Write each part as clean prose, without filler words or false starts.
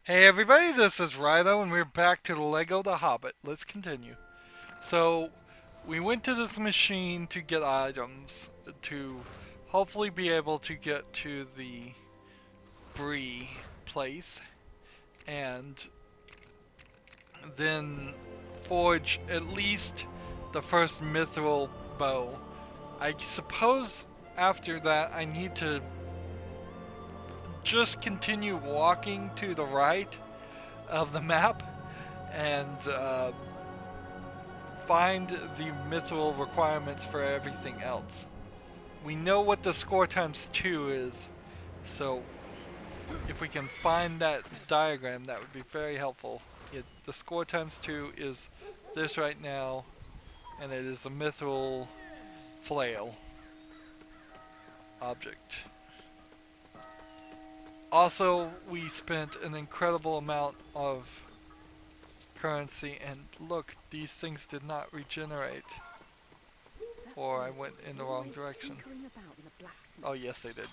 Hey everybody, this is Rydo and we're back to LEGO The Hobbit. Let's continue. So, we went to this machine to get items to hopefully be able to get to the Bree place and then forge at least the first mithril bow. I suppose after that I need to just continue walking to the right of the map and find the mithril requirements for everything else. We know what the score times 2 is, so if we can find that diagram, that would be very helpful. The score times 2 is this right now, and it is a mithril flail object. Also, we spent an incredible amount of currency, and look, these things did not regenerate. Or I went in the wrong direction. Oh yes, they did.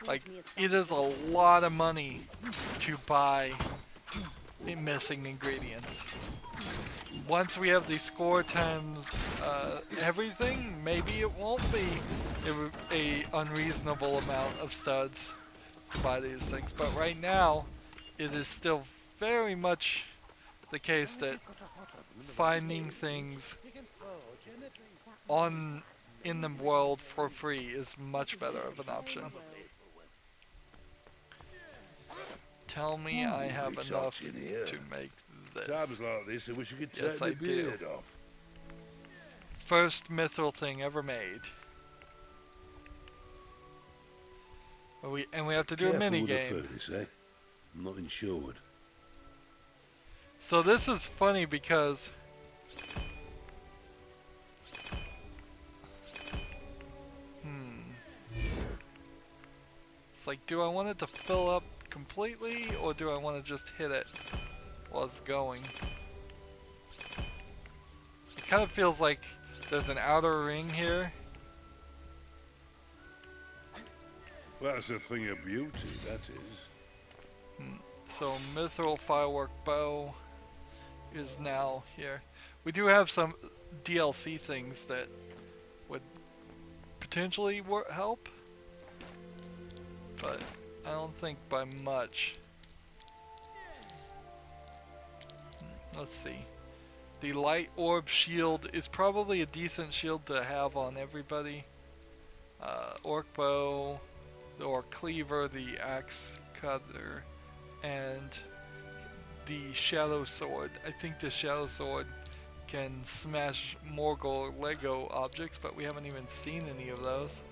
Like, it is a lot of money to buy missing ingredients. Once we have the score times everything, maybe it won't be a unreasonable amount of studs to buy these things. But right now, it is still very much the case that finding things in the world for free is much better of an option. Tell me I have enough to make this. Times like this, I wish you could take Yes, my I do. beard off. First mithril thing ever made. We have to do a mini game. Furnace, eh? I'm not insured. So this is funny because it's like, do I want it to fill up completely or do I want to just hit it while it's going? It kind of feels like there's an outer ring here. That's a thing of beauty, that is. So mithril firework bow is now here. We do have some DLC things that would potentially help, but I don't think by much. Let's see. The light orb shield is probably a decent shield to have on everybody. Orc bow, the orc cleaver, the axe cutter, and the shadow sword. I think the shadow sword can smash Morgul Lego objects, but we haven't even seen any of those.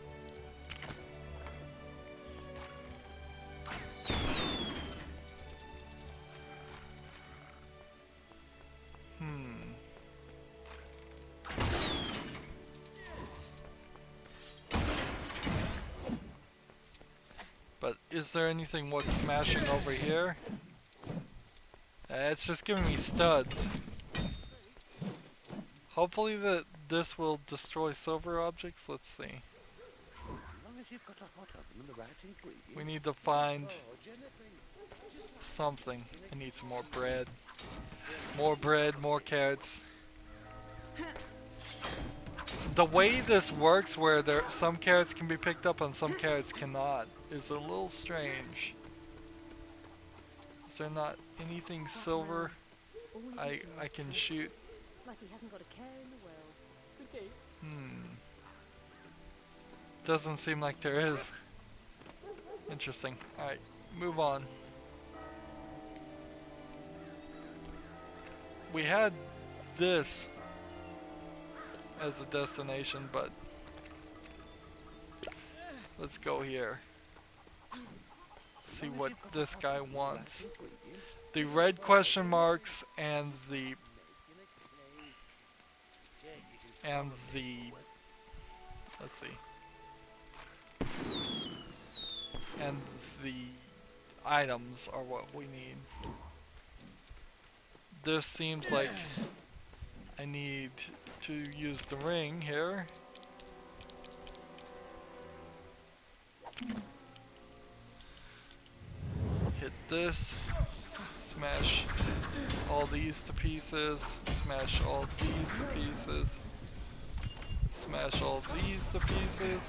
But is there anything worth smashing over here? It's just giving me studs. Hopefully this will destroy silver objects. Let's see. We need to find something. I need some more bread. More bread, more carrots. The way this works, where some carrots can be picked up and some carrots cannot, is a little strange. Is there not anything silver I can shoot? Like he hasn't got a care in the world. Doesn't seem like there is. Interesting. Alright, move on. We had this as a destination, but let's go here. See what this guy wants. The red question marks and the let's see. And the items are what we need. This seems like I need to use the ring here. Hit this. Smash all these to pieces. Smash all these to pieces. Smash all these to pieces.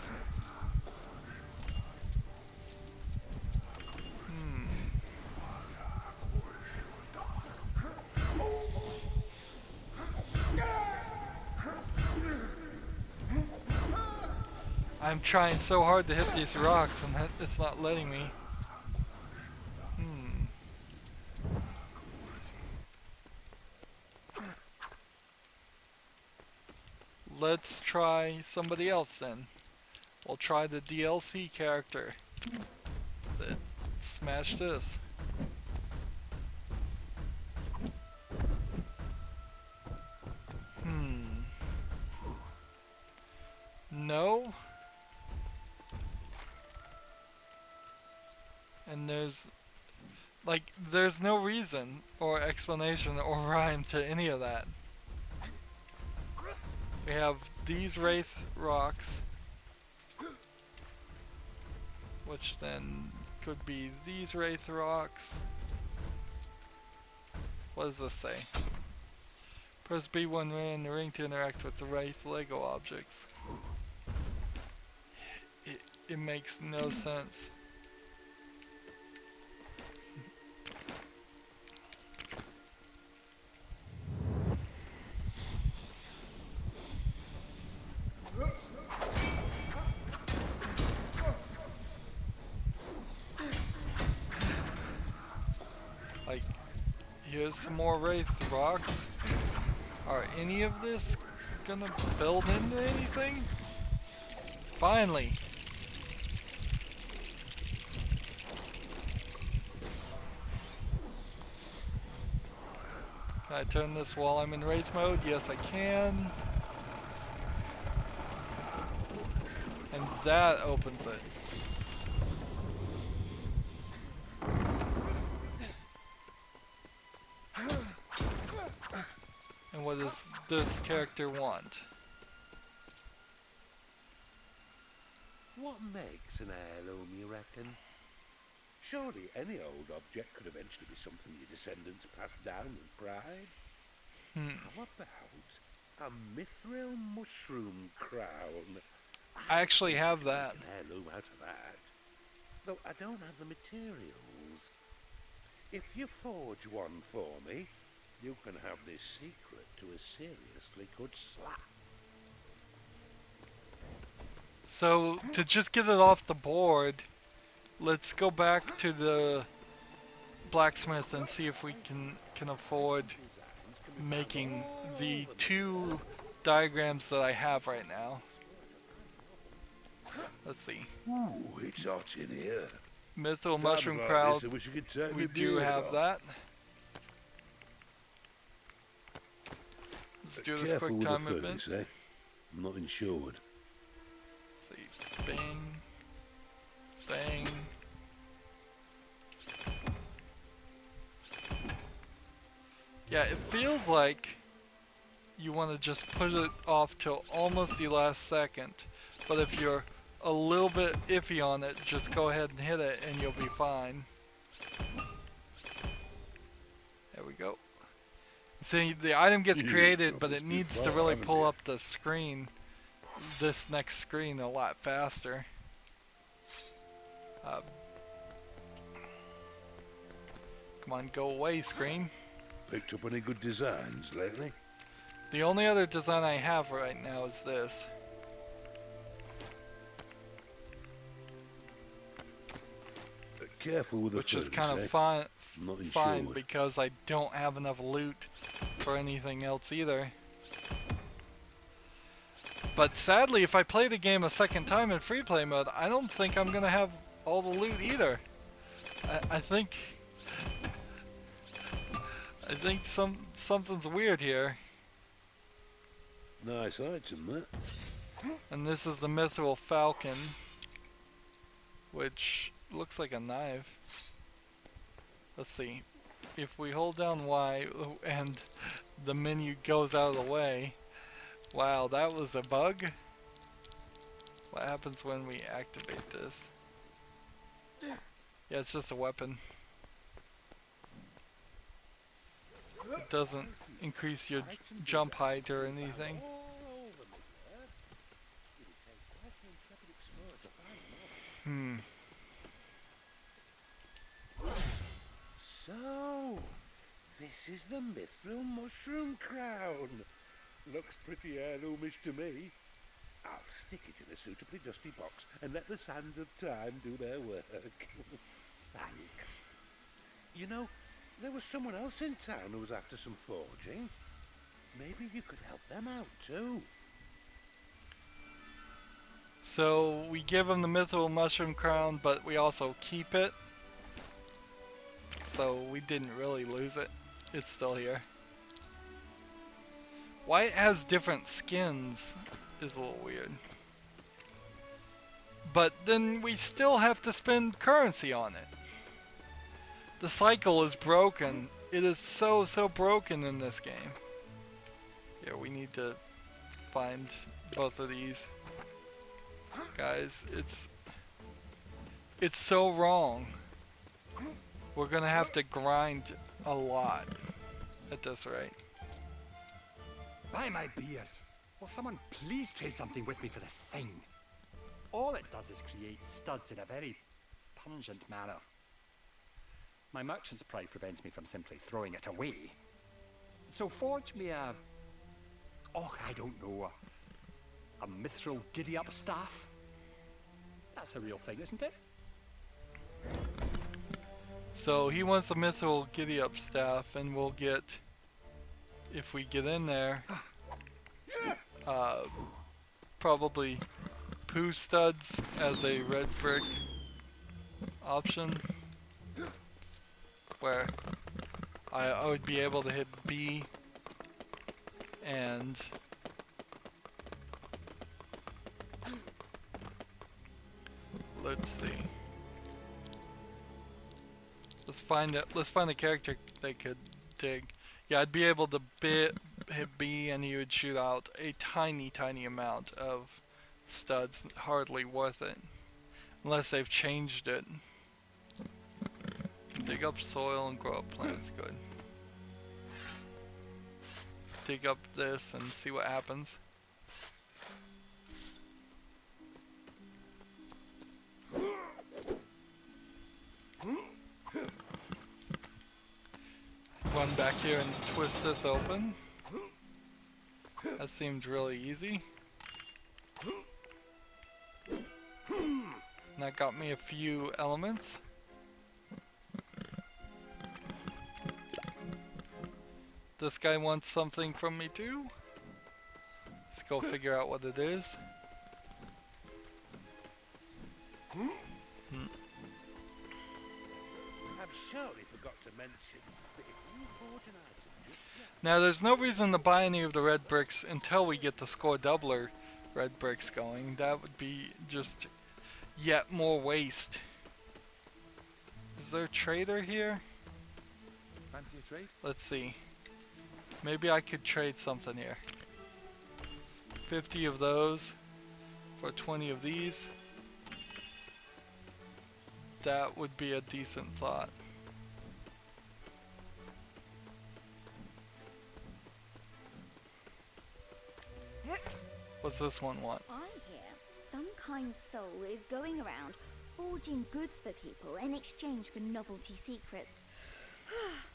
I'm trying so hard to hit these rocks and it's not letting me. Let's try somebody else then. We'll try the DLC character that smashed this. No. And there's no reason or explanation or rhyme to any of that. We have these wraith rocks, which then could be these wraith rocks. What does this say? Press B1 in the ring to interact with the wraith Lego objects. It makes no sense. Like, here's some more wraith rocks. Are any of this gonna build into anything? Finally! Can I turn this while I'm in wraith mode? Yes, I can. And that opens it. And what does this character want? What makes an heirloom, you reckon? Surely any old object could eventually be something your descendants pass down with pride. How about a mithril mushroom crown? I actually have that. An heirloom out of that. Though I don't have the materials. If you forge one for me, you can have this secret to a seriously good slap. So, to just get it off the board, let's go back to the blacksmith and see if we can afford making the 2 diagrams that I have right now. Let's see. Ooh, it's hot in here. Mithril mushroom crowd. We do have that. Let's do this quick time event. I'm not insured. Let's see. Bang. Bang. Yeah, it feels like you want to just put it off till almost the last second. But if you're a little bit iffy on it, just go ahead and hit it and you'll be fine. There we go. See, the item gets created, but it needs to really pull up the screen, this next screen, a lot faster. Come on, go away, screen. Picked up any good designs lately? The only other design I have right now is this. Careful with the which is food, kind of fine insured. because I don't have enough loot for anything else either. But sadly, if I play the game a second time in free play mode, I don't think I'm gonna have all the loot either. I think something's weird here. Nice item, that. And this is the mithril falcon, which looks like a knife. Let's see. If we hold down Y and the menu goes out of the way. Wow, that was a bug. What happens when we activate this? Yeah, it's just a weapon. it doesn't increase your jump height or anything. Hmm. So, this is the mithril mushroom crown. Looks pretty heirloomish to me. I'll stick it in a suitably dusty box and let the sands of time do their work. Thanks. You know, there was someone else in town who was after some forging. Maybe you could help them out too. So we give him the mithril mushroom crown, but we also keep it. So we didn't really lose it. It's still here. Why it has different skins is a little weird. But then we still have to spend currency on it. The cycle is broken. It is so broken in this game. Yeah, we need to find both of these. Guys, it's so wrong. We're gonna have to grind a lot at this rate. By my beard, will someone please trade something with me for this thing? All it does is create studs in a very pungent manner. My merchant's pride prevents me from simply throwing it away. So forge me a... oh, I don't know. A mithril giddy-up staff? That's a real thing, isn't it? So he wants a mithril giddy-up staff, and we'll get, if we get in there, probably poo studs as a red brick option, where I would be able to hit B and let's see. Let's find a character they could dig. Yeah, I'd be able to hit B and he would shoot out a tiny amount of studs. Hardly worth it. Unless they've changed it. Dig up soil and grow up plants. Good. Dig up this and see what happens. Run back here and twist this open. That seems really easy. And that got me a few elements. This guy wants something from me too. Let's go figure out what it is. I'm sure he forgot to mention that if you forge an item just yet... Now there's no reason to buy any of the red bricks until we get the score doubler red bricks going. That would be just yet more waste. Is there a trader here? Fancy a trade? Let's see. Maybe I could trade something here. 50 of those for 20 of these. That would be a decent thought. What's this one want? I hear some kind soul is going around forging goods for people in exchange for novelty secrets.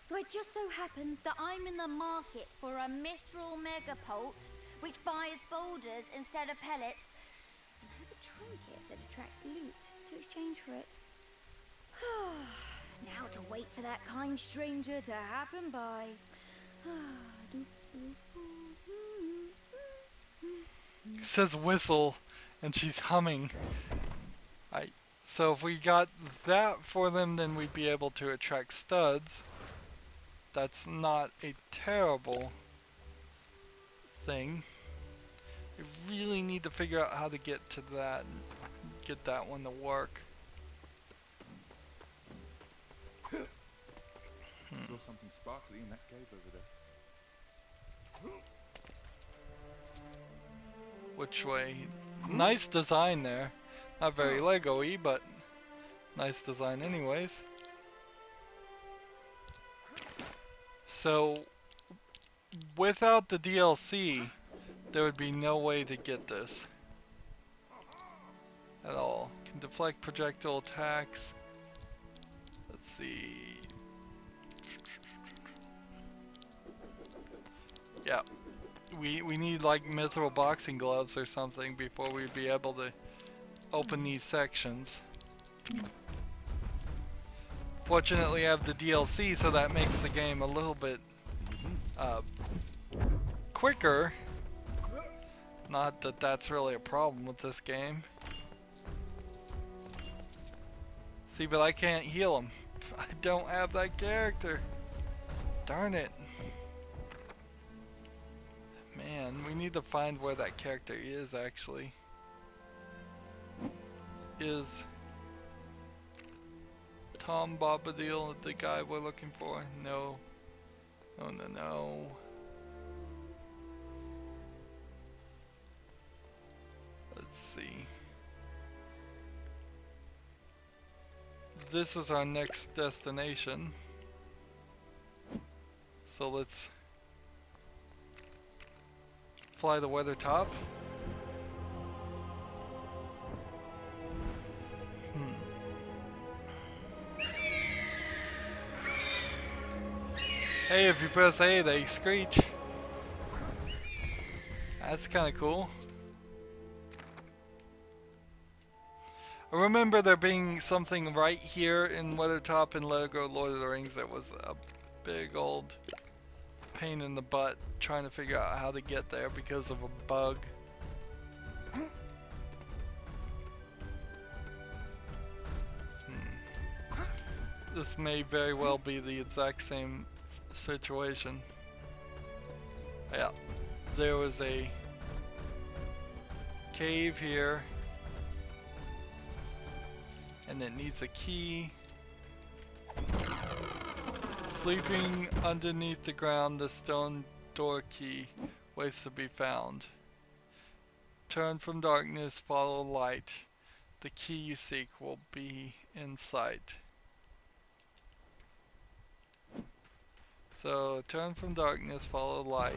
Well, it just so happens that I'm in the market for a mithril megapult, which buys boulders instead of pellets, and have a trinket that attracts loot to exchange for it. Now to wait for that kind stranger to happen by. It says whistle, and she's humming. So if we got that for them, then we'd be able to attract studs. That's not a terrible thing. I really need to figure out how to get to that, get that one to work. Saw something sparkly in that cave over there. Which way? Nice design there. Not very Lego-y, but nice design anyways. So without the DLC, there would be no way to get this at all. Can deflect projectile attacks. Let's see. Yeah, we need like mithril boxing gloves or something before we'd be able to open these sections. Fortunately, I have the DLC, so that makes the game a little bit quicker. Not that that's really a problem with this game. See, but I can't heal him. I don't have that character. Darn it. Man, we need to find where that character is actually. Is Tom Bombadil the guy we're looking for? No. No, no, no. Let's see. This is our next destination. So let's fly the weather top. Hey, if you press A, they screech. That's kind of cool. I remember there being something right here in Weathertop in LEGO Lord of the Rings that was a big old pain in the butt trying to figure out how to get there because of a bug. This may very well be the exact same situation. Yeah, there was a cave here and it needs a key. Sleeping underneath the ground, the stone door key waits to be found. Turn from darkness, follow light. The key you seek will be in sight. So, turn from darkness, follow light.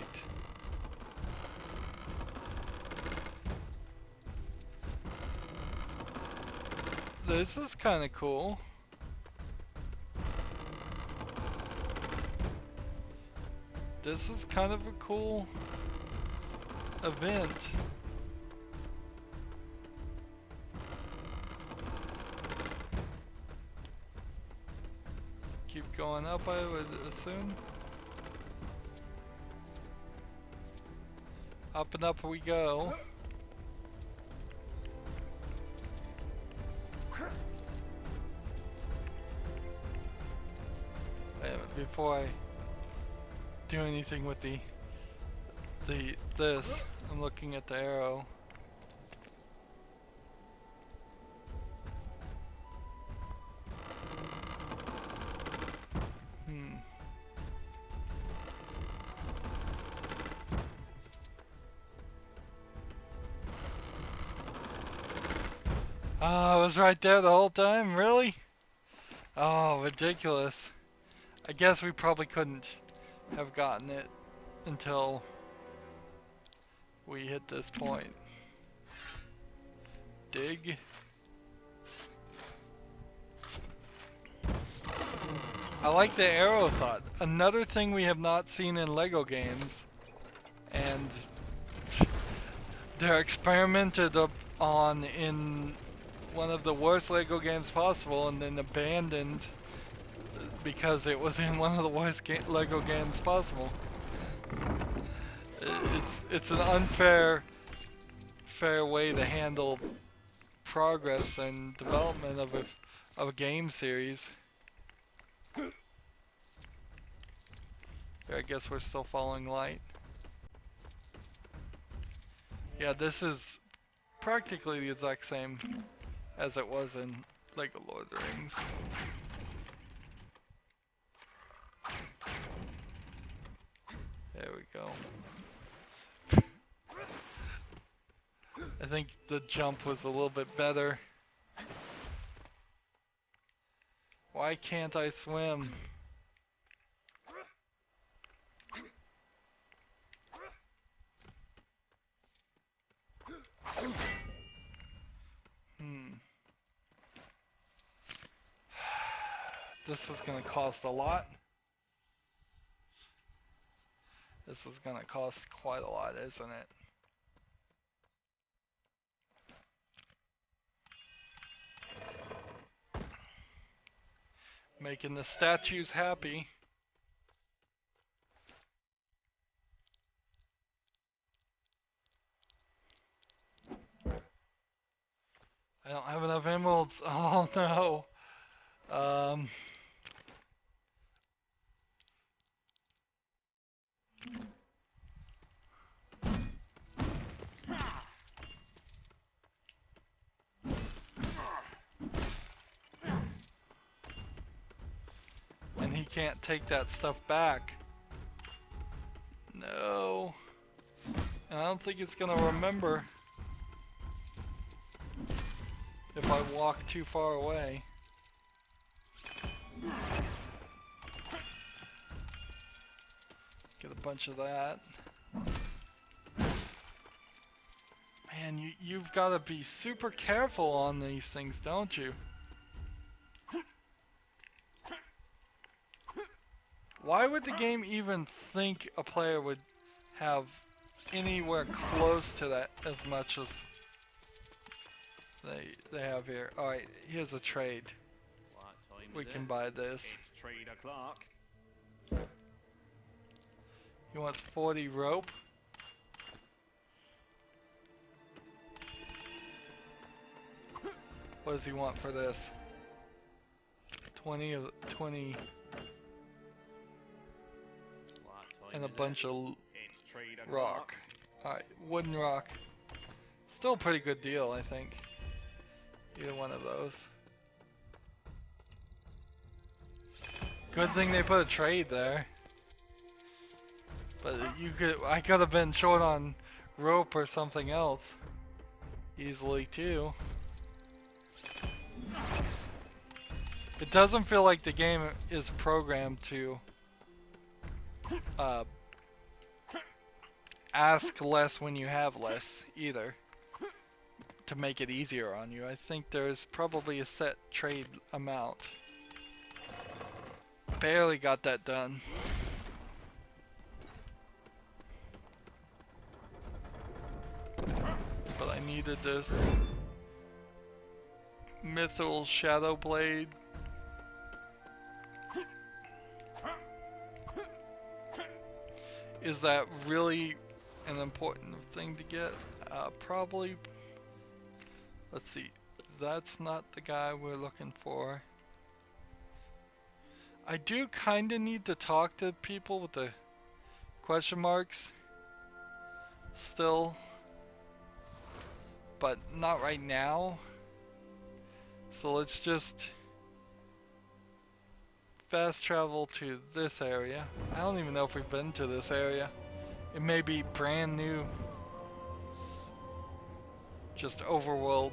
This is kind of cool. This is kind of a cool event. Keep going up, I would assume. Up and up we go. Before I do anything with this, I'm looking at the arrow. Oh, I was right there the whole time, really? Oh, ridiculous. I guess we probably couldn't have gotten it until we hit this point. Dig. I like the arrow thought. Another thing we have not seen in LEGO games, and they're experimented on in one of the worst LEGO games possible and then abandoned because it was in one of the worst LEGO games possible. It's an unfair way to handle progress and development of a game series. I guess we're still following light. Yeah, this is practically the exact same as it was in LEGO Lord of the Rings. There we go. I think the jump was a little bit better. Why can't I swim? this is gonna cost a lot. This is gonna cost quite a lot, isn't it? Making the statues happy. I don't have enough emeralds. Oh no. And he can't take that stuff back. No. And I don't think it's gonna remember if I walk too far away. Get a bunch of that. Man, you've got to be super careful on these things, don't you? Why would the game even think a player would have anywhere close to that as much as they have here? Alright, here's a trade. What time We is can it? buy this. It's 3 o'clock. He wants 40 rope. What does he want for this? 20 What time and a is it? bunch of It's 3 o'clock. rock. Alright, wooden rock. Still a pretty good deal, I think. Either one of those. Good thing they put a trade there. But I could have been short on rope or something else. Easily too. It doesn't feel like the game is programmed to ask less when you have less either, to make it easier on you. I think there's probably a set trade amount. Barely got that done. But I needed this Mithril Shadow Blade. Is that really an important thing to get? Probably. Let's see. That's not the guy we're looking for. I do kind of need to talk to people with the question marks still, but not right now. So let's just fast travel to this area. I don't even know if we've been to this area. It may be brand new, just overworld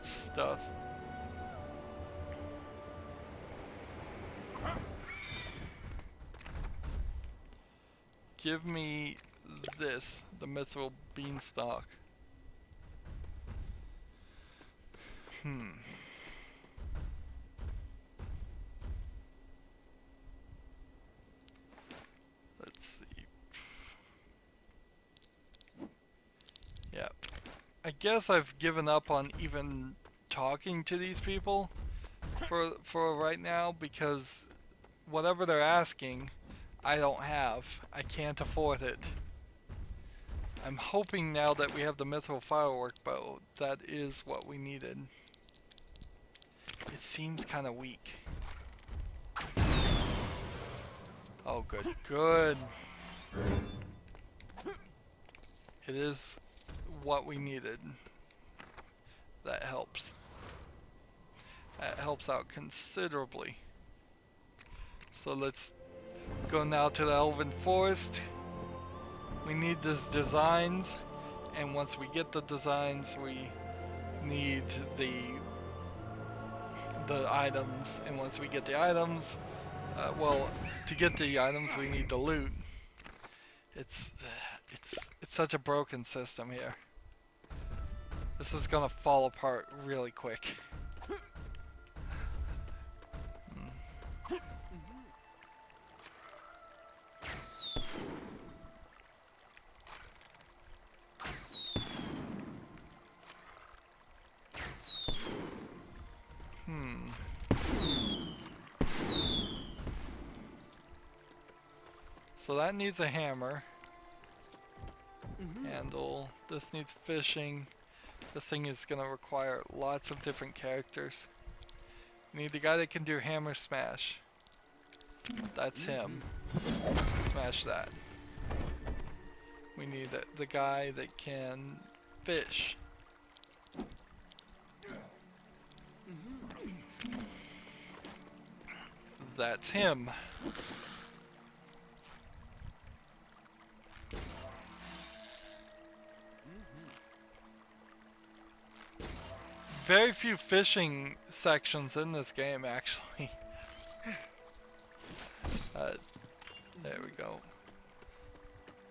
stuff. Give me this, the Mithril Beanstalk. Let's see. Yeah. I guess I've given up on even talking to these people for right now, because whatever they're asking, I don't have. I can't afford it. I'm hoping now that we have the Mithril Firework Bow, that is what we needed. It seems kind of weak. Oh, good, good. It is what we needed. That helps. That helps out considerably. So let's go now to the Elven Forest. We need these designs, and once we get the designs, we need the items, and once we get the items, well, to get the items we need the loot. It's such a broken system here. This is gonna fall apart really quick. So that needs a hammer. Handle. This needs fishing. This thing is gonna require lots of different characters. We need the guy that can do hammer smash. That's him. Smash that. We need the guy that can fish. That's him. Very few fishing sections in this game, actually. There we go.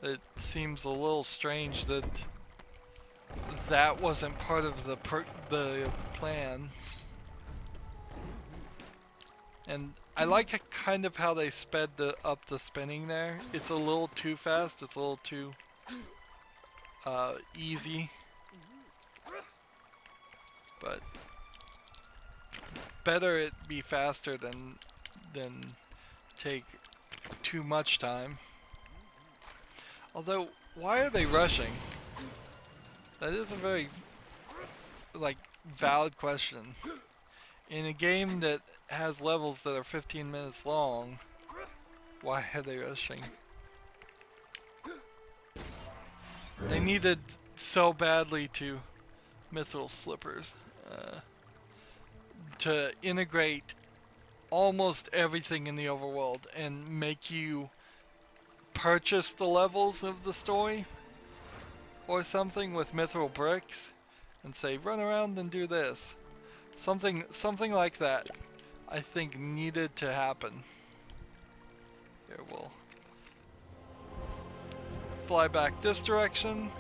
It seems a little strange that that wasn't part of the plan. And I like kind of how they sped up the spinning there. It's a little too fast. It's a little too easy. But better it be faster than take too much time. Although, why are they rushing? That is a very valid question. In a game that has levels that are 15 minutes long, why are they rushing? They needed so badly to mithril slippers to integrate almost everything in the overworld and make you purchase the levels of the story or something with mithril bricks and say run around and do this. Something like that I think needed to happen. Here, we'll fly back this direction.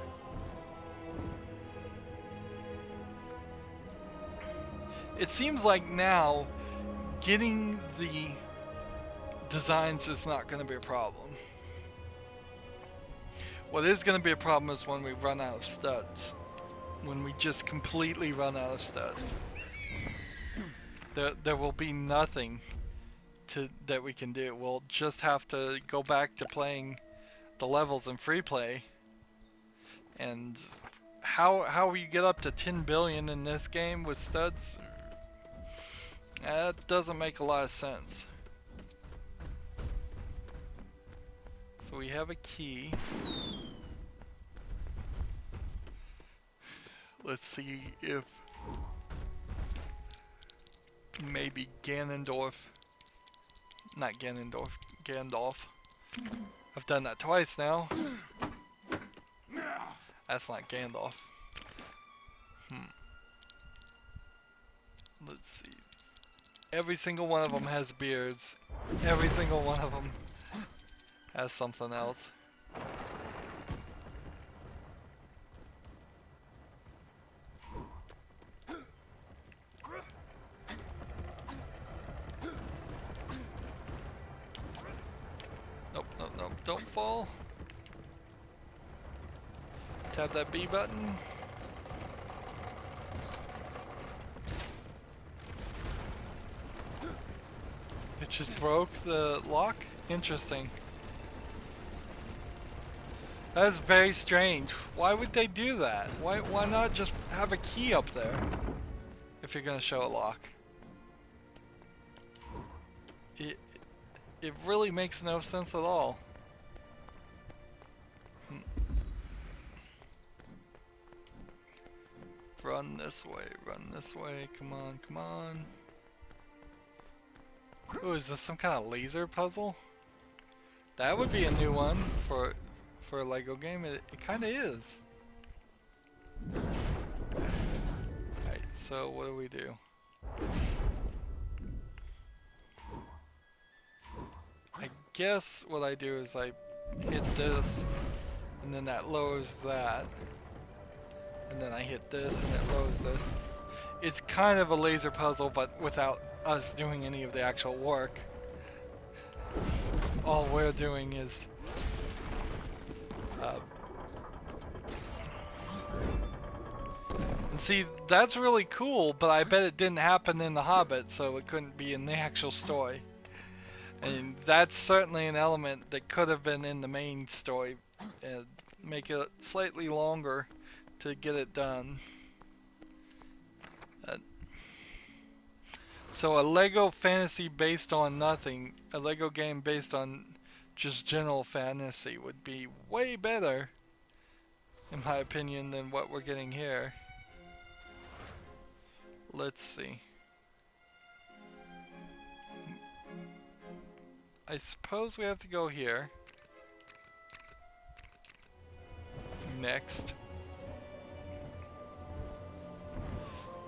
It seems like now getting the designs is not going to be a problem. What is going to be a problem is when we run out of studs. When we just completely run out of studs. There will be nothing that we can do. We'll just have to go back to playing the levels in free play. And how you get up to 10 billion in this game with studs? That doesn't make a lot of sense. So we have a key. Let's see if maybe Gandalf. I've done that twice now. That's not Gandalf. Let's see. Every single one of them has beards. Every single one of them has something else. Nope, don't fall. Tap that B button. It just broke the lock? Interesting. That is very strange. Why would they do that? Why not just have a key up there if you're gonna show a lock? It really makes no sense at all. Run this way, come on. Oh, is this some kind of laser puzzle? That would be a new one for a LEGO game. It kind of is. Alright, so what do? I guess what I do is I hit this, and then that lowers that. And then I hit this, and it lowers this. It's kind of a laser puzzle, but without us doing any of the actual work. All we're doing is and see, that's really cool, but I bet it didn't happen in The Hobbit, so it couldn't be in the actual story. And that's certainly an element that could have been in the main story, and make it slightly longer to get it done. So a Lego fantasy based on nothing, a Lego game based on just general fantasy would be way better, in my opinion, than what we're getting here. Let's see. I suppose we have to go here. Next.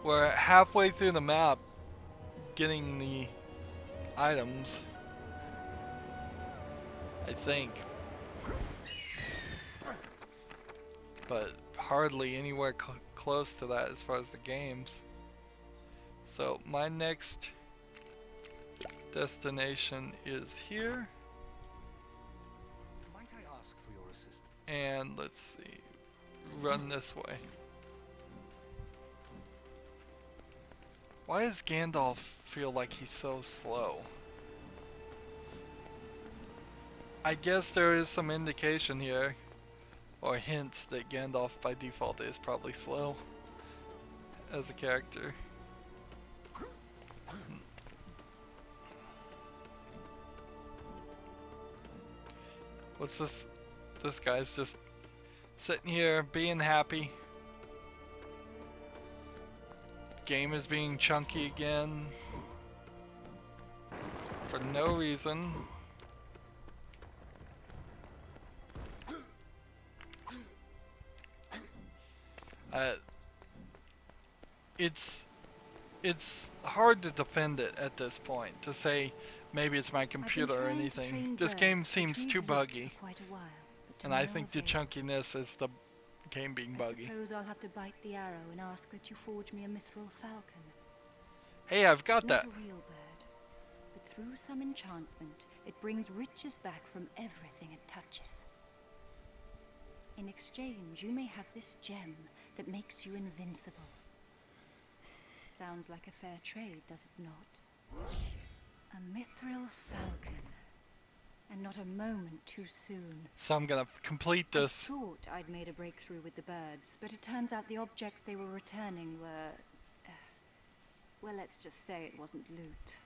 We're halfway through the map getting the items, I think. But hardly anywhere close to that as far as the games. So my next destination is here. Might I ask for your assistance? And let's see, run this way. Why does Gandalf feel like he's so slow? I guess there is some indication here, or hints that Gandalf by default is probably slow as a character. What's this? This guy's just sitting here being happy. Game is being chunky again for no reason. It's hard to defend it at this point, to say maybe it's my computer or anything. This game seems too buggy, and I think the chunkiness is the game being buggy. I suppose I'll have to bite the arrow and ask that you forge me a mithril falcon. Hey, I've got that. It's not a real bird, but through some enchantment, it brings riches back from everything it touches. In exchange, you may have this gem that makes you invincible. Sounds like a fair trade, does it not? A mithril falcon. And not a moment too soon. So I'm gonna complete this. I thought I'd made a breakthrough with the birds, but it turns out the objects they were returning were... well, let's just say it wasn't loot.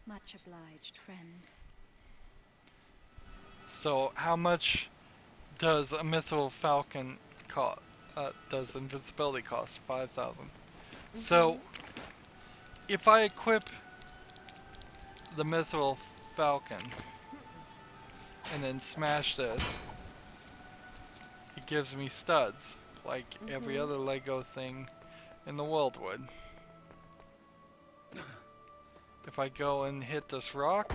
Much obliged, friend. So how much does a mithril falcon cost? Does invincibility cost? 5,000. So if I equip the mithril falcon and then smash this, it gives me studs like every other Lego thing in the world would. If I go and hit this rock,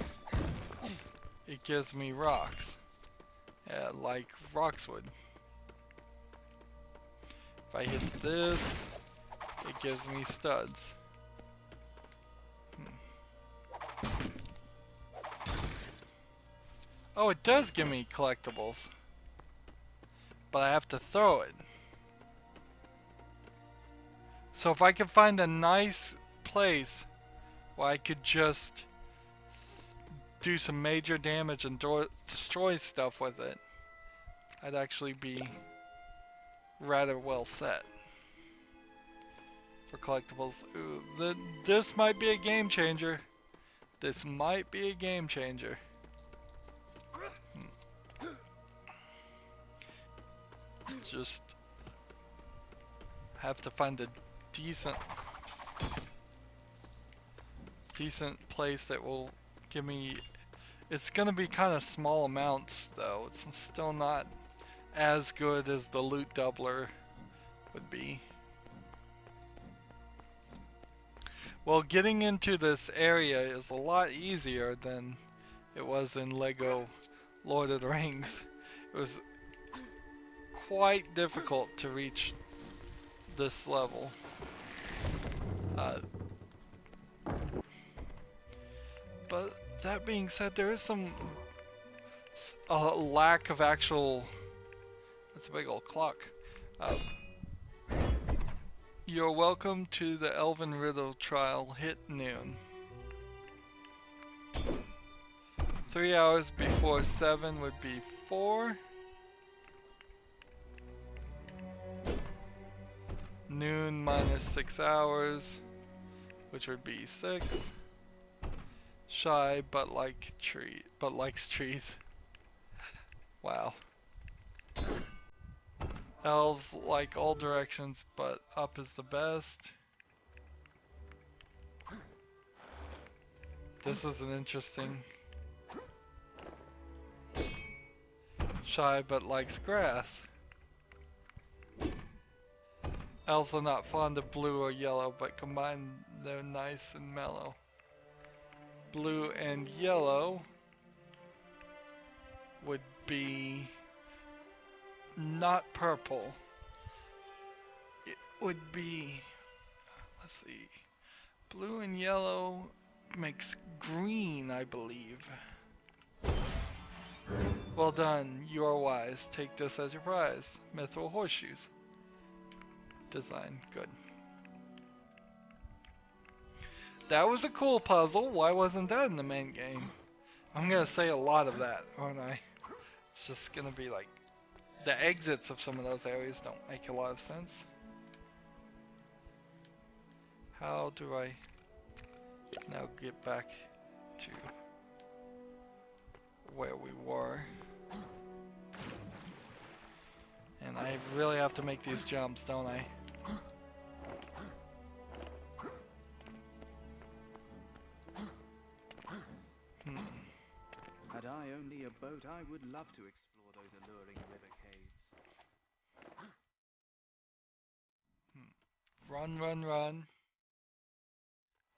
it gives me rocks, like rocks would. If I hit this, it gives me studs. Oh, it does give me collectibles, but I have to throw it. So if I could find a nice place where I could just do some major damage and destroy stuff with it, I'd actually be rather well set for collectibles. Ooh, this might be a game changer. This might be a game changer. Just have to find a decent place that will give me... It's gonna be kind of small amounts though. It's still not as good as the loot doubler would be. Well, getting into this area is a lot easier than it was in Lego Lord of the Rings. It was quite difficult to reach this level. But that being said, there is a lack of actual... That's a big old clock. You're welcome to the Elven Riddle trial. Hit noon. 3 hours before 7 would be 4. Noon minus 6 hours, which would be 6. Shy but likes trees. Wow. Elves like all directions, but up is the best. This is an interesting. Shy but likes grass. Elves are not fond of blue or yellow, but combined they're nice and mellow. Blue and yellow would be not purple. It would be, let's see, blue and yellow makes green, I believe. Well done, you are wise. Take this as your prize. Mithril horseshoes. Design, good. That was a cool puzzle. Why wasn't that in the main game? I'm gonna say a lot of that, aren't I? It's just gonna be like, the exits of some of those areas don't make a lot of sense. How do I now get back to where we were? And I really have to make these jumps, don't I? Had I only a boat, I would love to explore those alluring river caves. Run, run, run.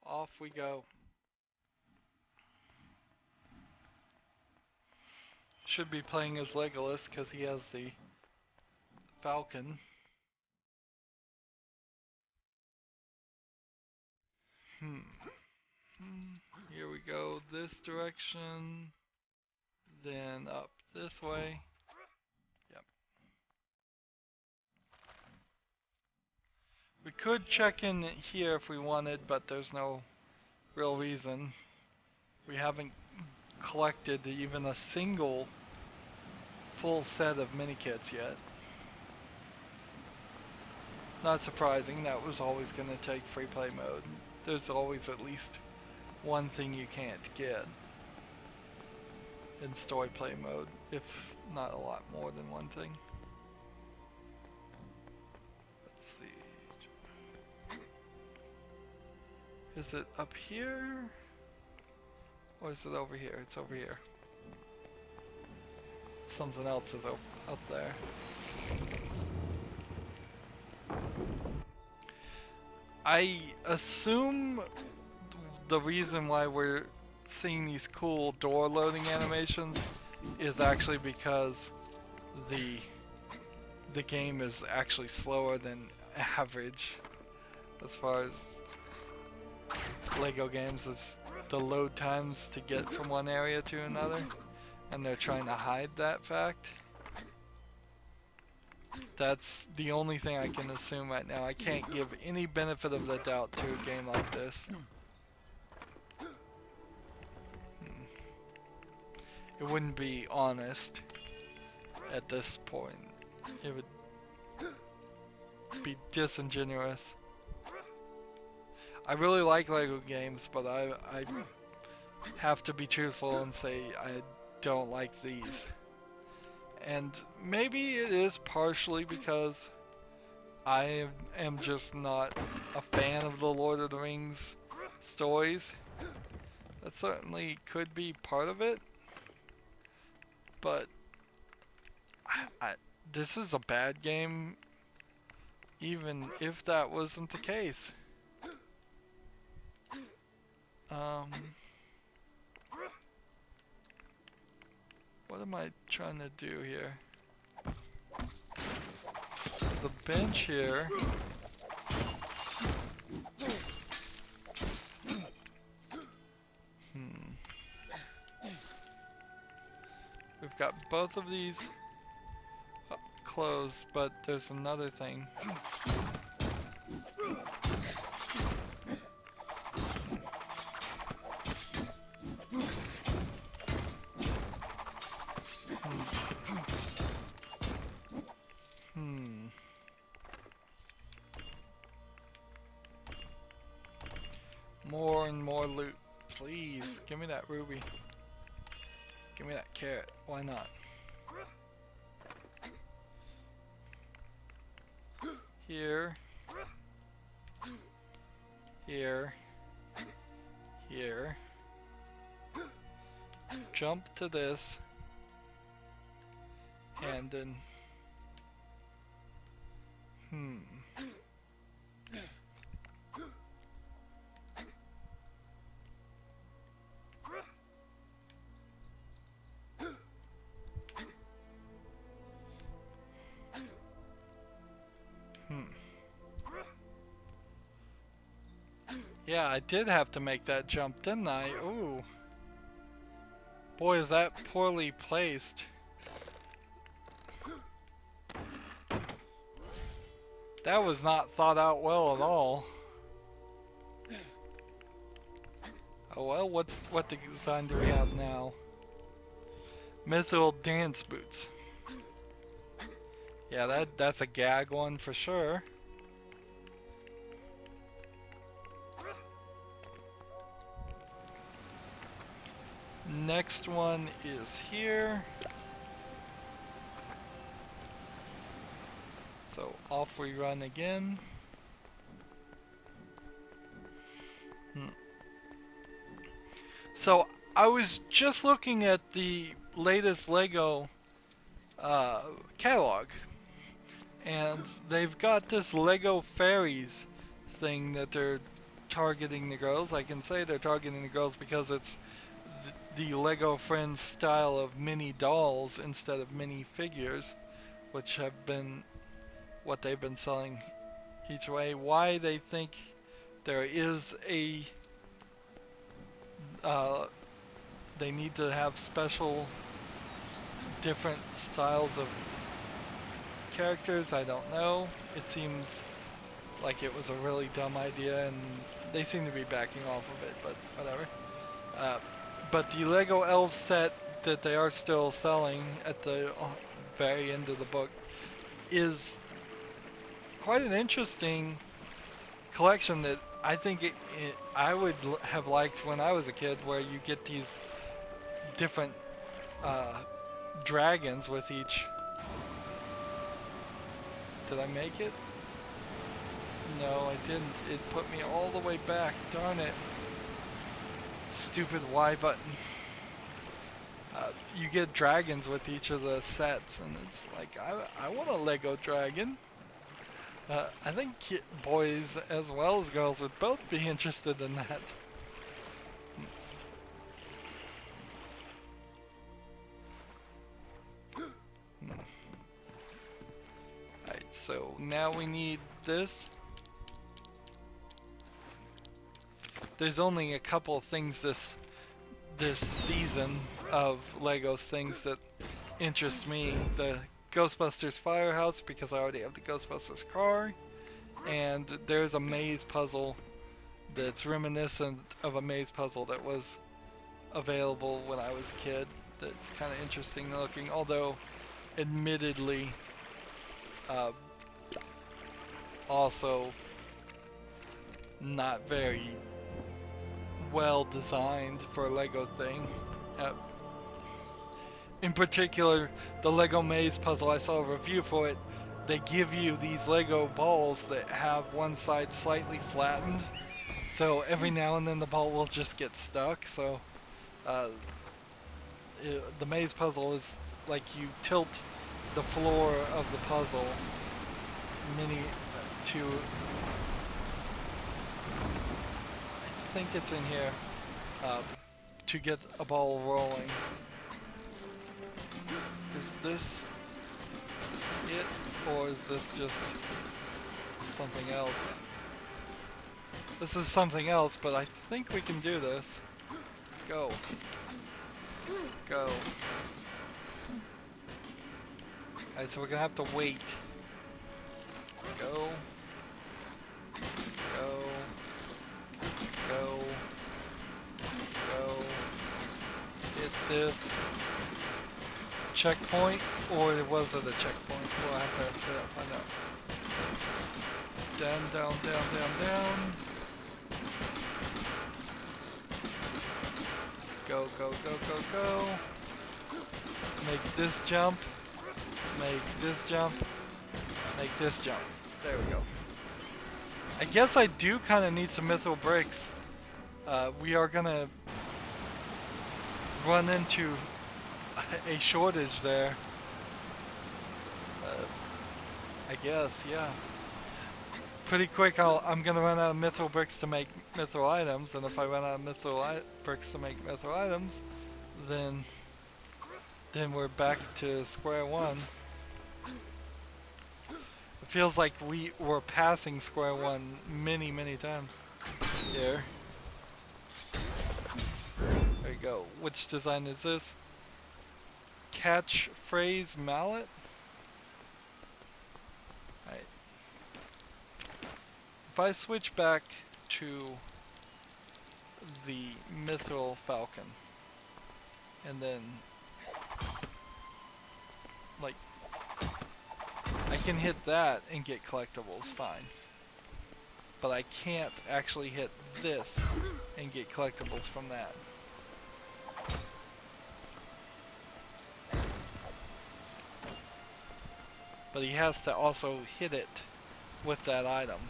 Off we go. Should be playing as Legolas because he has the falcon. Here we go, this direction, then up this way. Yep. We could check in here if we wanted, but there's no real reason. We haven't collected even a single full set of mini kits yet. Not surprising, that was always going to take free play mode. There's always at least one thing you can't get in story play mode, if not a lot more than one thing. Let's see. Is it up here? Or is it over here? It's over here. Something else is up there. I assume the reason why we're seeing these cool door loading animations is actually because the game is actually slower than average as far as LEGO games, is the load times to get from one area to another, and they're trying to hide that fact. That's the only thing I can assume right now. I can't give any benefit of the doubt to a game like this. It wouldn't be honest at this point. It would be disingenuous. I really like LEGO games, but I have to be truthful and say I don't like these. And maybe it is partially because I am just not a fan of the Lord of the Rings stories. That certainly could be part of it. But this is a bad game, even if that wasn't the case. What am I trying to do here? There's a bench here. We've got both of these closed, but there's another thing. that ruby. Give me that carrot. Why not? Here. Here. Here. Jump to this. And then... Yeah, I did have to make that jump, didn't I? Ooh. Boy, is that poorly placed. That was not thought out well at all. Oh well, what design do we have now? Mithril dance boots. Yeah, that's a gag one for sure. Next one is here. So off we run again. So I was just looking at the latest LEGO catalog, and they've got this LEGO Fairies thing that they're targeting the girls. I can say they're targeting the girls because it's the LEGO Friends style of mini dolls instead of mini figures, which have been what they've been selling each way. Why they think there is a they need to have special different styles of characters, I don't know. It seems like it was a really dumb idea, and they seem to be backing off of it, but whatever. But the LEGO Elf set that they are still selling at the very end of the book is quite an interesting collection that I think I would have liked when I was a kid, where you get these different dragons with each. Did I make it? No, I didn't. It put me all the way back. Darn it. Stupid Y button. You get dragons with each of the sets, and it's like, I want a LEGO dragon. I think boys as well as girls would both be interested in that. Alright, so now we need this. There's only a couple of things this season of Legos things that interest me. The Ghostbusters Firehouse, because I already have the Ghostbusters car, and there's a maze puzzle that's reminiscent of a maze puzzle that was available when I was a kid. That's kind of interesting looking, although admittedly also not very well designed for a LEGO thing. In particular, the LEGO maze puzzle, I saw a review for it. They give you these LEGO balls that have one side slightly flattened, so every now and then the ball will just get stuck. So the maze puzzle is like you tilt the floor of the puzzle to, I think it's in here, to get a ball rolling. Is this it, or is this just something else? This is something else, but I think we can do this. Go. Go. Alright, so we're gonna have to wait. Go. Go. Go. Go. Hit this. Checkpoint, or was it a checkpoint? We'll have to find out. Down, down, down, down, down. Go, go, go, go, go. Make this jump. Make this jump. Make this jump. There we go. I guess I do kind of need some mithril bricks. We are gonna run into a shortage there. I guess, yeah. Pretty quick, I'm gonna run out of mithril bricks to make mithril items, and if I run out of mithril bricks to make mithril items, then we're back to square one. It feels like we were passing square one many, many times here. There you go. Which design is this? Catchphrase mallet? Alright. If I switch back to the mithril falcon, and then like I can hit that and get collectibles fine, but I can't actually hit this and get collectibles from that. But he has to also hit it with that item.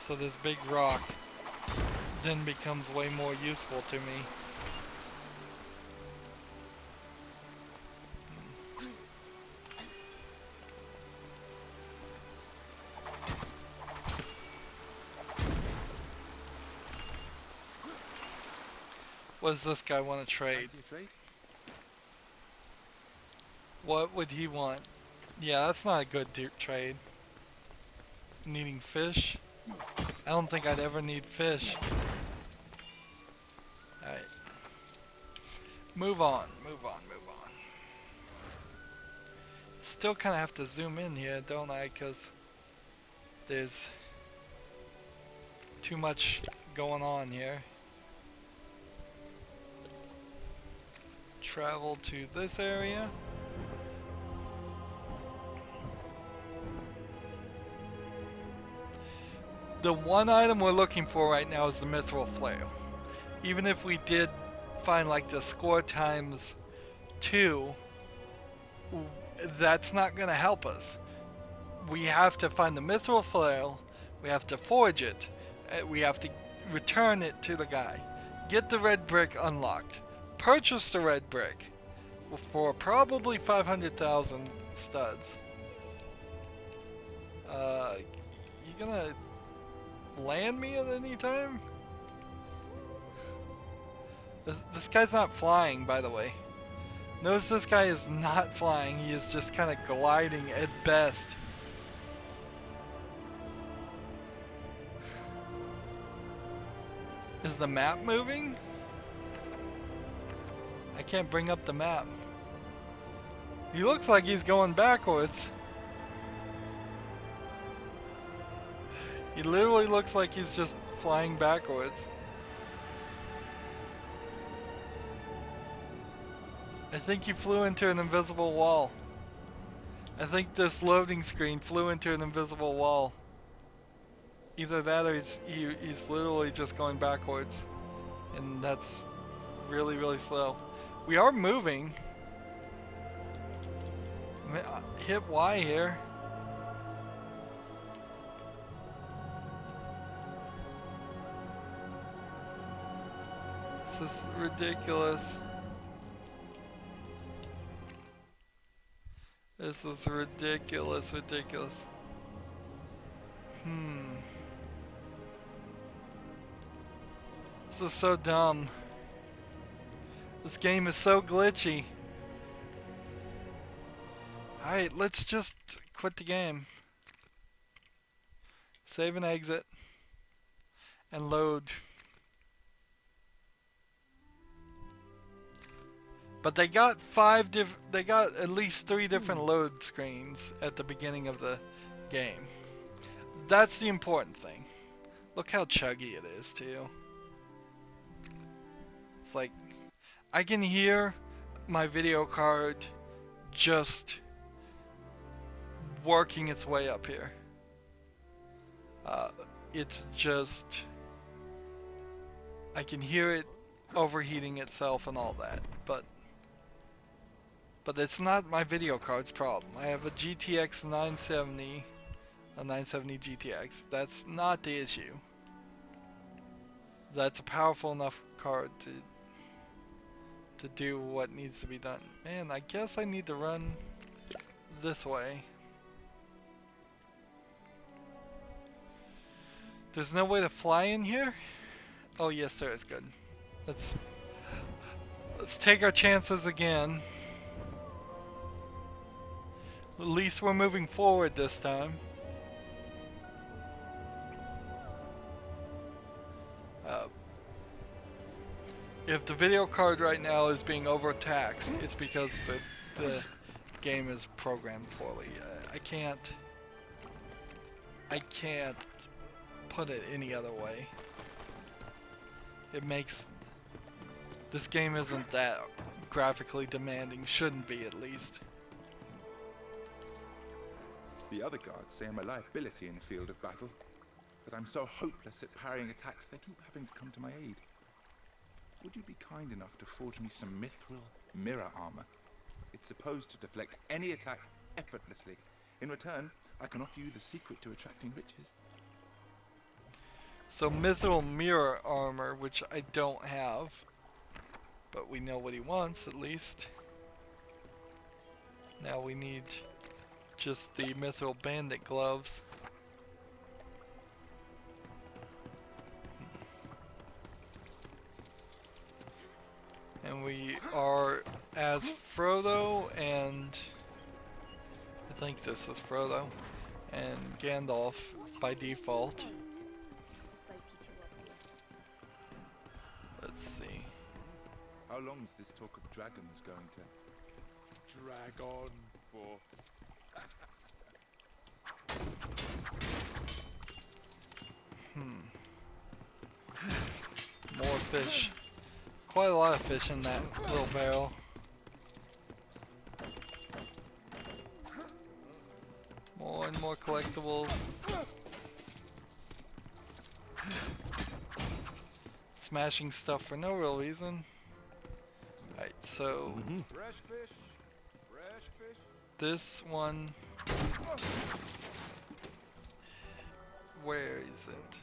So this big rock then becomes way more useful to me. What does this guy want to trade? What would he want? Yeah, that's not a good trade. Needing fish? I don't think I'd ever need fish. Alright. Move on, move on, move on. Still kind of have to zoom in here, don't I? Because there's too much going on here. Travel to this area. The one item we're looking for right now is the mithril flail. Even if we did find like the score times 2, that's not going to help us. We have to find the mithril flail, we have to forge it, we have to return it to the guy, get the red brick unlocked, purchase the red brick for probably 500,000 studs. You gonna land me at any time? This guy's not flying, by the way. Notice this guy is not flying, he is just kind of gliding at best. Is the map moving? I can't bring up the map. He looks like he's going backwards. He literally looks like he's just flying backwards. I think he flew into an invisible wall. I think this loading screen flew into an invisible wall. Either that or he's literally just going backwards. And that's really, really slow. We are moving. Hit Y here. This is ridiculous. This is ridiculous, ridiculous. This is so dumb. This game is so glitchy. Alright, let's just quit the game. Save and exit. And load. But they got they got at least 3 different load screens at the beginning of the game. That's the important thing. Look how chuggy it is too. It's like I can hear my video card just working its way up here. It's just, I can hear it overheating itself and all that, but it's not my video card's problem. I have a GTX 970, a 970 GTX. That's not the issue. That's a powerful enough card to do what needs to be done. Man, I guess I need to run this way. There's no way to fly in here? Oh yes, there is. Good. Let's take our chances again. At least we're moving forward this time. If the video card right now is being overtaxed, it's because the game is programmed poorly. I can't put it any other way. It makes this game isn't that graphically demanding, shouldn't be at least. The other guards say I'm a liability in the field of battle, that I'm so hopeless at parrying attacks they keep having to come to my aid. Would you be kind enough to forge me some mithril mirror armor? It's supposed to deflect any attack effortlessly. In return, I can offer you the secret to attracting riches. So mithril mirror armor, which I don't have, but we know what he wants at least. Now we need just the mithril bandit gloves. And we are as Frodo and I think this is Frodo and Gandalf by default. Let's see. How long is this talk of dragons going to drag on for? More fish. Quite a lot of fish in that little barrel. More and more collectibles. Smashing stuff for no real reason. Alright, so Fresh fish. Fresh fish. this one, where is it?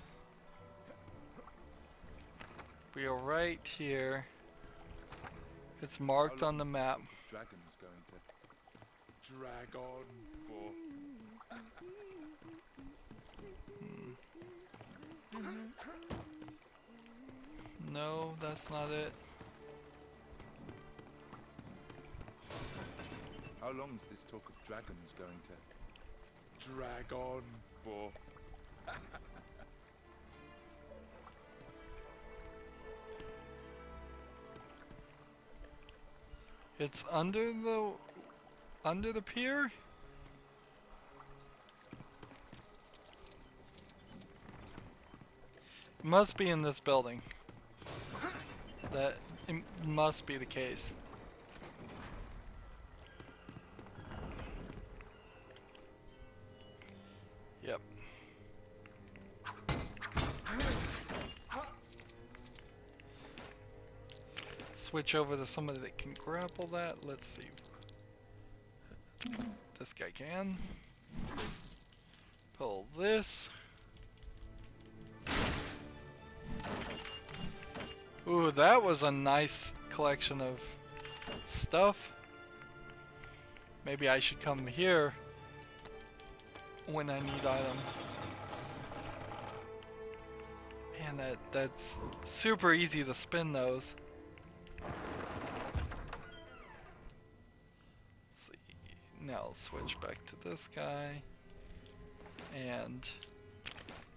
We are right here. It's marked on the map. Dragons going to drag on for. No, that's not it. How long is this talk of dragons going to drag on for? It's under the pier? It must be in this building. That it must be the case. Yep. Switch over to somebody that can grapple that. Let's see. This guy can. Pull this. Ooh, that was a nice collection of stuff. Maybe I should come here when I need items. Man, that's super easy to spin those. Let's see. Now I'll switch back to this guy and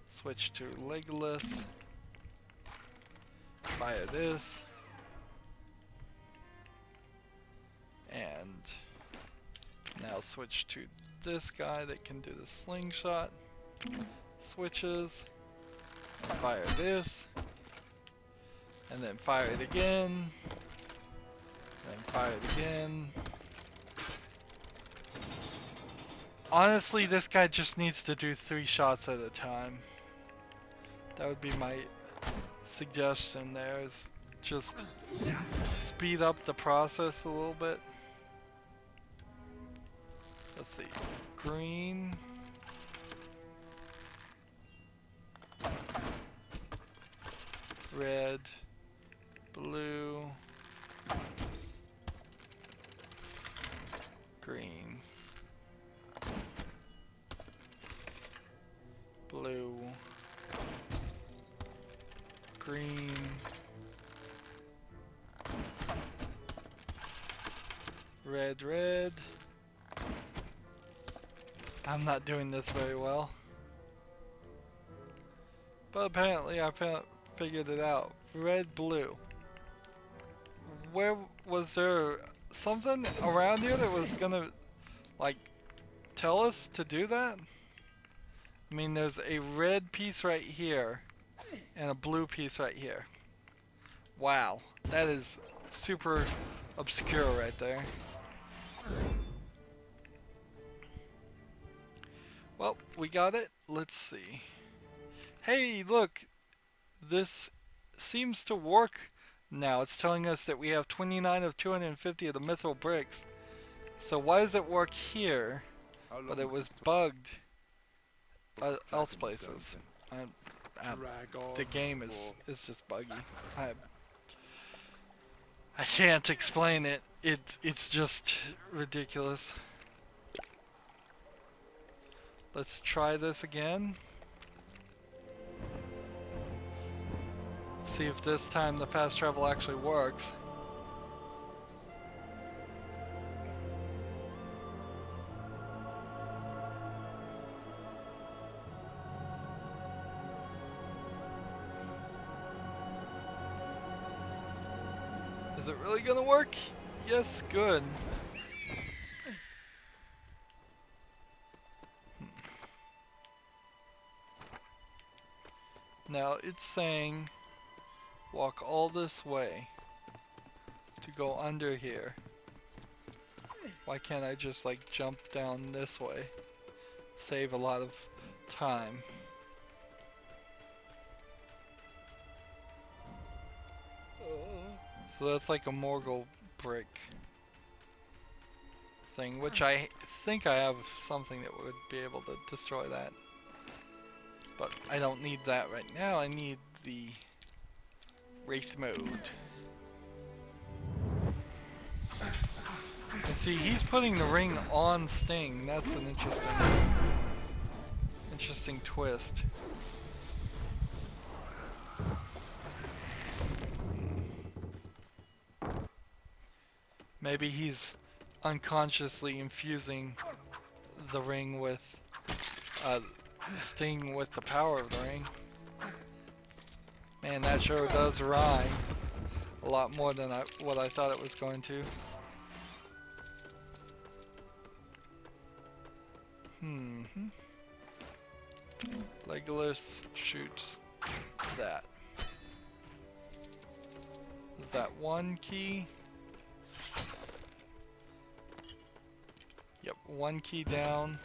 switch to Legolas. Fire this. And now switch to this guy that can do the slingshot. Switches. And fire this. And then fire it again. And fire it again. Honestly, this guy just needs to do 3 shots at a time. That would be my suggestion there, is just speed up the process a little bit. Let's see. Green. Red. Blue. Green. Blue. Green. Red, red. I'm not doing this very well. But apparently I figured it out. Red, blue. Where was there something around here that was gonna, like, tell us to do that? I mean, there's a red piece right here and a blue piece right here. Wow, that is super obscure right there. Well, we got it. Let's see. Hey, look, this seems to work now. It's telling us that we have 29 of 250 of the mithril bricks. So why does it work here, but it was bugged else places? The game is just buggy. I can't explain it. It's just ridiculous. Let's try this again. See if this time the fast travel actually works. Is it really gonna work? Yes, good. Now it's saying walk all this way to go under here. Why can't I just like jump down this way? Save a lot of time. So that's like a Morgul brick thing, which I think I have something that would be able to destroy that. But I don't need that right now. I need the Wraith mode. And see, he's putting the ring on Sting. That's an interesting twist. Maybe he's unconsciously infusing the ring with Sting with the power of the ring. Man, that sure does rhyme a lot more than what I thought it was going to. Legolas shoots that. Is that one key? Yep, one key down.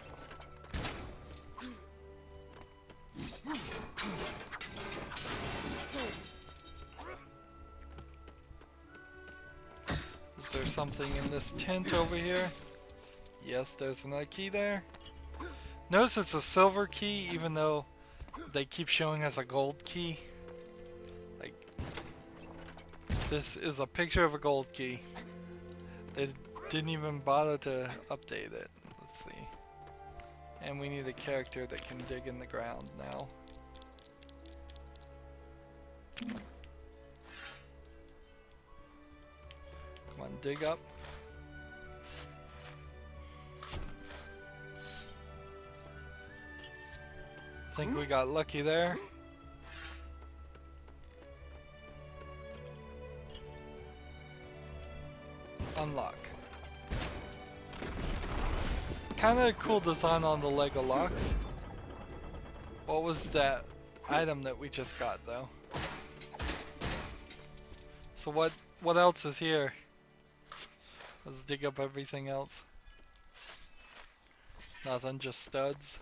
Is there something in this tent over here? Yes, there's another key there. Notice it's a silver key, even though they keep showing us a gold key. Like, this is a picture of a gold key. They didn't even bother to update it. Let's see. And we need a character that can dig in the ground now. Come on, dig up. Think we got lucky there. Unlock. Kinda cool design on the Lego locks. What was that item that we just got though? So what else is here? Let's dig up everything else. Nothing, just studs.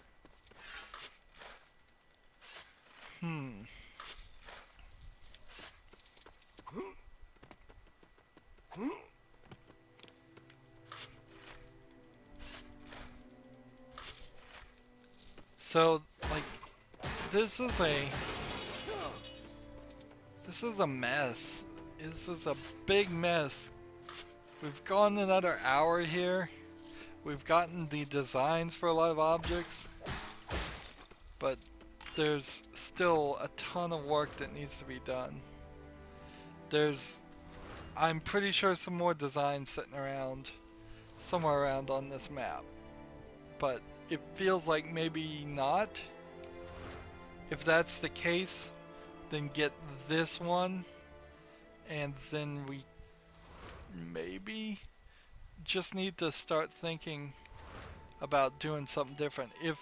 So, like, this is a mess. This is a big mess. We've gone another hour here. We've gotten the designs for a lot of objects, but there's still a ton of work that needs to be done. I'm pretty sure some more designs sitting around somewhere around on this map, but it feels like maybe not. If that's the case, then get this one, and then we maybe just need to start thinking about doing something different. If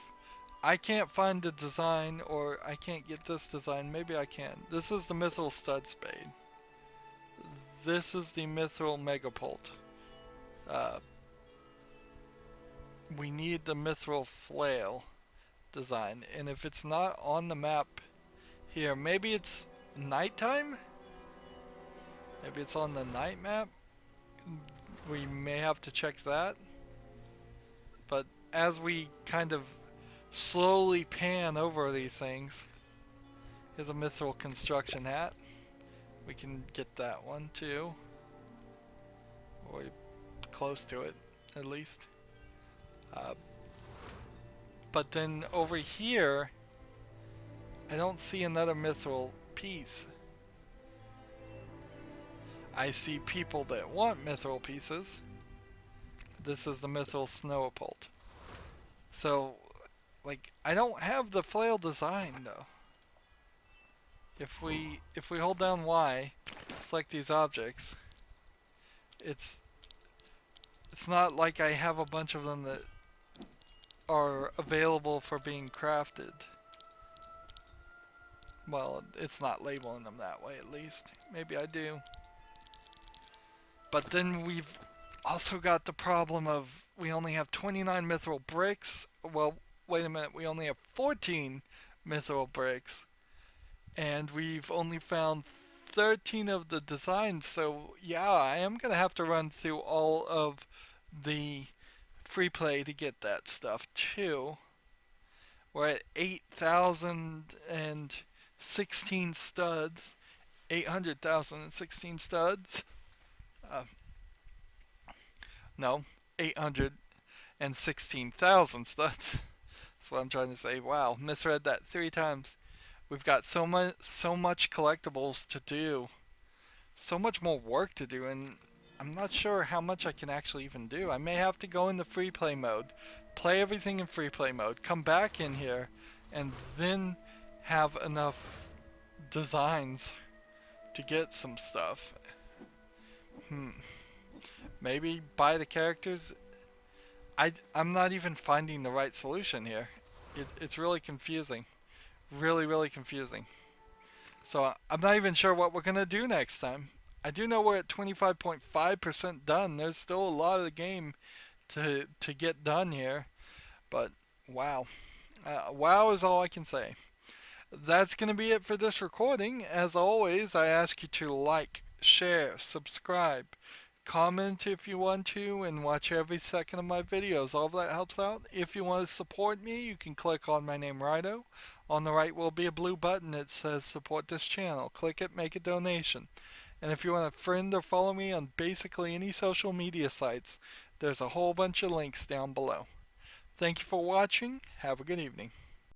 I can't find the design, or I can't get this design, maybe I can. This is the Mithril Stud Spade. This is the Mithril Megapult. We need the Mithril Flail design, and if it's not on the map here, maybe it's nighttime? Maybe it's on the night map? We may have to check that. But as we kind of slowly pan over these things, here's a Mithril Construction Hat. We can get that one too. Or close to it, at least. But then over here, I don't see another Mithril piece. I see people that want Mithril pieces. This is the Mithril Snowapult. So, like, I don't have the flail design though. If we hold down Y, select these objects, it's not like I have a bunch of them that are available for being crafted. Well, it's not labeling them that way, at least. Maybe I do. But then we've also got the problem of we only have 29 mithril bricks. Well, wait a minute, we only have 14 mithril bricks. And we've only found 13 of the designs, so yeah, I am going to have to run through all of the free play to get that stuff too. We're at 8,016 studs. 800,016 studs. No, 816,000 studs. That's what I'm trying to say. Wow, misread that 3 times. We've got so much collectibles to do. So much more work to do, and I'm not sure how much I can actually even do. I may have to go into free play mode, play everything in free play mode, come back in here, and then have enough designs to get some stuff. Maybe buy the characters. I'm not even finding the right solution here. It's really confusing. Really confusing. So I'm not even sure what we're gonna do next time. I do know we're at 25.5% done. There's still a lot of the game to get done here, but wow. Wow is all I can say. That's gonna be it for this recording. As always, I ask you to like, share, subscribe, comment if you want to, and watch every second of my videos. All of that helps out. If you want to support me, you can click on my name, Rydo. On the right will be a blue button that says support this channel. Click it, make a donation. And if you want to friend or follow me on basically any social media sites, there's a whole bunch of links down below. Thank you for watching. Have a good evening.